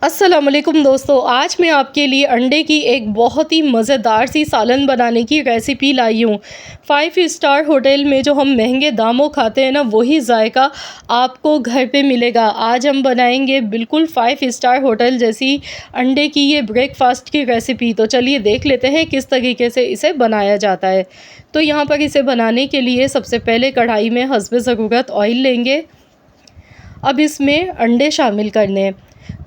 अस्सलाम वालेकुम दोस्तों, आज मैं आपके लिए अंडे की एक बहुत ही मज़ेदार सी सालन बनाने की रेसिपी लाई हूँ। 5 स्टार होटल में जो हम महंगे दामों खाते हैं ना, वही जायका आपको घर पे मिलेगा। आज हम बनाएंगे बिल्कुल 5 स्टार होटल जैसी अंडे की ये ब्रेकफास्ट की रेसिपी। तो चलिए देख लेते हैं किस तरीके से इसे बनाया जाता है। तो यहाँ पर इसे बनाने के लिए सबसे पहले कढ़ाई में हस्बे ज़रूरत ऑयल लेंगे। अब इसमें अंडे शामिल करने हैं।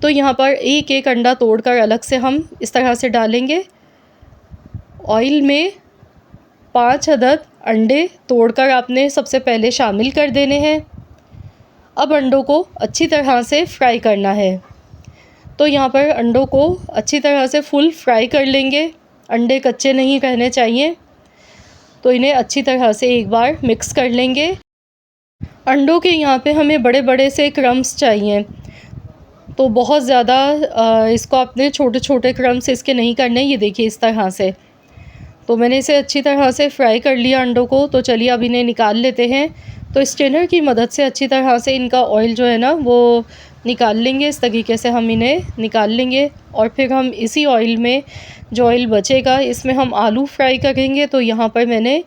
तो यहाँ पर एक एक अंडा तोड़कर अलग से हम इस तरह से डालेंगे। ऑयल में 5 अदद अंडे तोड़कर आपने सबसे पहले शामिल कर देने हैं। अब अंडों को अच्छी तरह से फ्राई करना है। तो यहाँ पर अंडों को अच्छी तरह से फुल फ्राई कर लेंगे। अंडे कच्चे नहीं रहने चाहिए। तो इन्हें अच्छी तरह से एक बार मिक्स कर लेंगे। अंडों के यहाँ पे हमें बड़े बड़े से क्रम्स चाहिए, तो बहुत ज़्यादा इसको आपने छोटे छोटे क्रम्स इसके नहीं करने। ये देखिए इस तरह से। तो मैंने इसे अच्छी तरह से फ्राई कर लिया अंडों को। तो चलिए अब इन्हें निकाल लेते हैं। तो स्ट्रेनर की मदद से अच्छी तरह से इनका ऑयल जो है ना वो निकाल लेंगे। इस तरीके से हम इन्हें निकाल लेंगे और फिर हम इसी ऑयल में जो ऑयल बचेगा इसमें हम आलू फ्राई करेंगे। तो यहाँ पर मैंने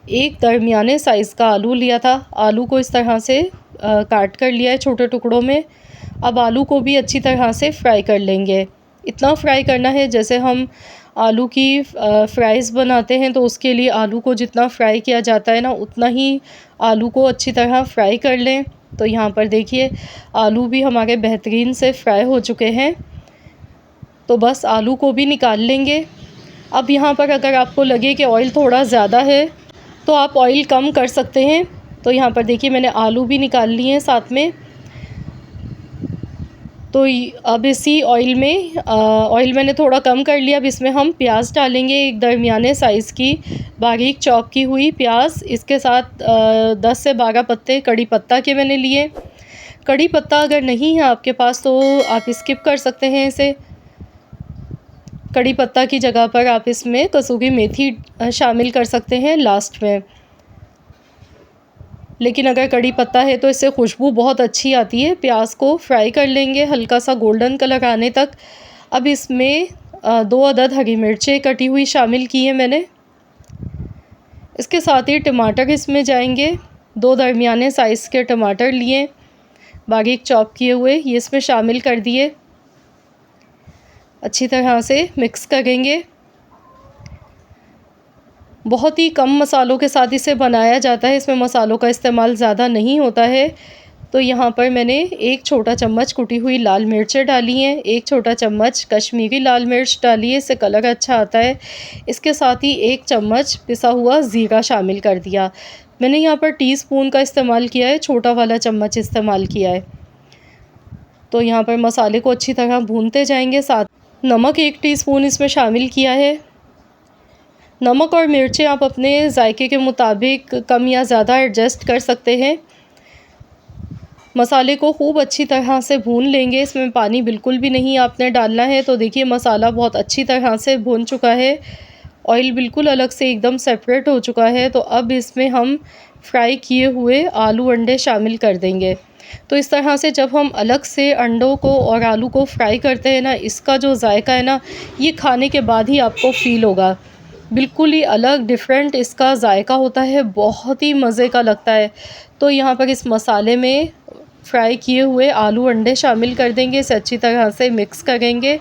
एक दरमियाने साइज़ का आलू लिया था। आलू को इस तरह से काट कर लिया है छोटे टुकड़ों में। अब आलू को भी अच्छी तरह से फ्राई कर लेंगे। इतना फ्राई करना है जैसे हम आलू की फ्राइज़ बनाते हैं, तो उसके लिए आलू को जितना फ्राई किया जाता है ना, उतना ही आलू को अच्छी तरह फ्राई कर लें। तो यहाँ पर देखिए आलू भी हमारे बेहतरीन से फ्राई हो चुके हैं। तो बस आलू को भी निकाल लेंगे। अब यहाँ पर अगर आपको लगे कि ऑयल थोड़ा ज़्यादा है तो आप ऑयल कम कर सकते हैं। तो यहाँ पर देखिए मैंने आलू भी निकाल लिए हैं साथ में। तो अब इसी ऑयल में ऑयल मैंने थोड़ा कम कर लिया। अब इसमें हम प्याज डालेंगे, एक दरमियाने साइज़ की बारीक चॉप की हुई प्याज। इसके साथ 10 से 12 पत्ते कड़ी पत्ता के मैंने लिए। कड़ी पत्ता अगर नहीं है आपके पास तो आप स्किप कर सकते हैं इसे। कड़ी पत्ता की जगह पर आप इसमें कसूरी मेथी शामिल कर सकते हैं लास्ट में। लेकिन अगर कड़ी पत्ता है तो इससे खुशबू बहुत अच्छी आती है। प्याज को फ्राई कर लेंगे हल्का सा गोल्डन कलर आने तक। अब इसमें 2 अदद हरी मिर्चें कटी हुई शामिल की हैं मैंने। इसके साथ ही टमाटर इसमें जाएंगे। 2 दरमियाने साइज़ के टमाटर लिए बारीक चॉप किए हुए, ये इसमें शामिल कर दिए। अच्छी तरह से मिक्स करेंगे। बहुत ही कम मसालों के साथ इसे बनाया जाता है, इसमें मसालों का इस्तेमाल ज़्यादा नहीं होता है। तो यहाँ पर मैंने 1 छोटा चम्मच कुटी हुई लाल मिर्चें डाली हैं, 1 छोटा चम्मच कश्मीरी लाल मिर्च डाली है, इससे कलर अच्छा आता है। इसके साथ ही 1 चम्मच पिसा हुआ ज़ीरा शामिल कर दिया। मैंने यहाँ पर टीस्पून का इस्तेमाल किया है, छोटा वाला चम्मच इस्तेमाल किया है। तो यहाँ पर मसाले को अच्छी तरह भूनते जाएंगे। साथ नमक 1 टीस्पून इसमें शामिल किया है। नमक और मिर्चें आप अपने जायके के मुताबिक कम या ज़्यादा एडजस्ट कर सकते हैं। मसाले को खूब अच्छी तरह से भून लेंगे। इसमें पानी बिल्कुल भी नहीं आपने डालना है। तो देखिए मसाला बहुत अच्छी तरह से भून चुका है। ऑयल बिल्कुल अलग से एकदम सेपरेट हो चुका है। तो अब इसमें हम फ्राई किए हुए आलू अंडे शामिल कर देंगे। तो इस तरह से जब हम अलग से अंडों को और आलू को फ्राई करते हैं ना, इसका जो जायका है ना, ये खाने के बाद ही आपको फ़ील होगा। बिल्कुल ही अलग डिफरेंट इसका जायका होता है, बहुत ही मज़े का लगता है। तो यहाँ पर इस मसाले में फ्राई किए हुए आलू अंडे शामिल कर देंगे, इसे अच्छी तरह से मिक्स करेंगे।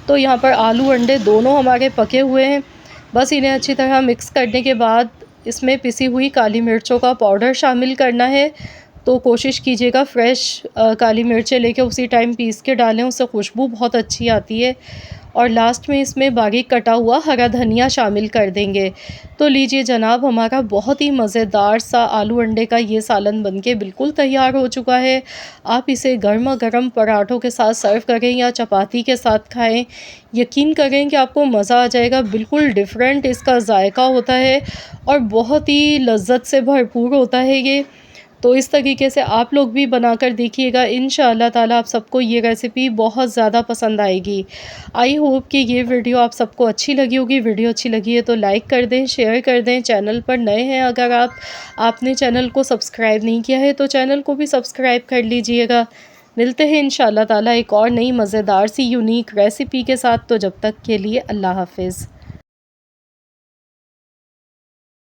तो यहाँ पर आलू अंडे दोनों हमारे पके हुए हैं। बस इन्हें अच्छी तरह मिक्स करने के बाद इसमें पिसी हुई काली मिर्चों का पाउडर शामिल करना है। तो कोशिश कीजिएगा फ्रेश काली मिर्चें लेके उसी टाइम पीस के डालें, उससे खुशबू बहुत अच्छी आती है। और लास्ट में इसमें बारीक कटा हुआ हरा धनिया शामिल कर देंगे। तो लीजिए जनाब, हमारा बहुत ही मज़ेदार सा आलू अंडे का ये सालन बनके बिल्कुल तैयार हो चुका है। आप इसे गर्मा गर्म पराठों के साथ सर्व करें या चपाती के साथ खाएं, यकीन करें कि आपको मज़ा आ जाएगा। बिल्कुल डिफरेंट इसका जायका होता है और बहुत ही लज़्ज़त से भरपूर होता है ये। तो इस तरीके से आप लोग भी बनाकर देखिएगा। इंशाअल्लाह ताला आप सबको ये रेसिपी बहुत ज़्यादा पसंद आएगी। आई होप कि ये वीडियो आप सबको अच्छी लगी होगी। वीडियो अच्छी लगी है तो लाइक कर दें, शेयर कर दें। चैनल पर नए हैं अगर आपने चैनल को सब्सक्राइब नहीं किया है तो चैनल को भी सब्सक्राइब कर लीजिएगा। मिलते हैं इंशाअल्लाह ताला एक और नई मज़ेदार सी यूनिक रेसिपी के साथ। तो जब तक के लिए अल्लाह हाफ़िज़।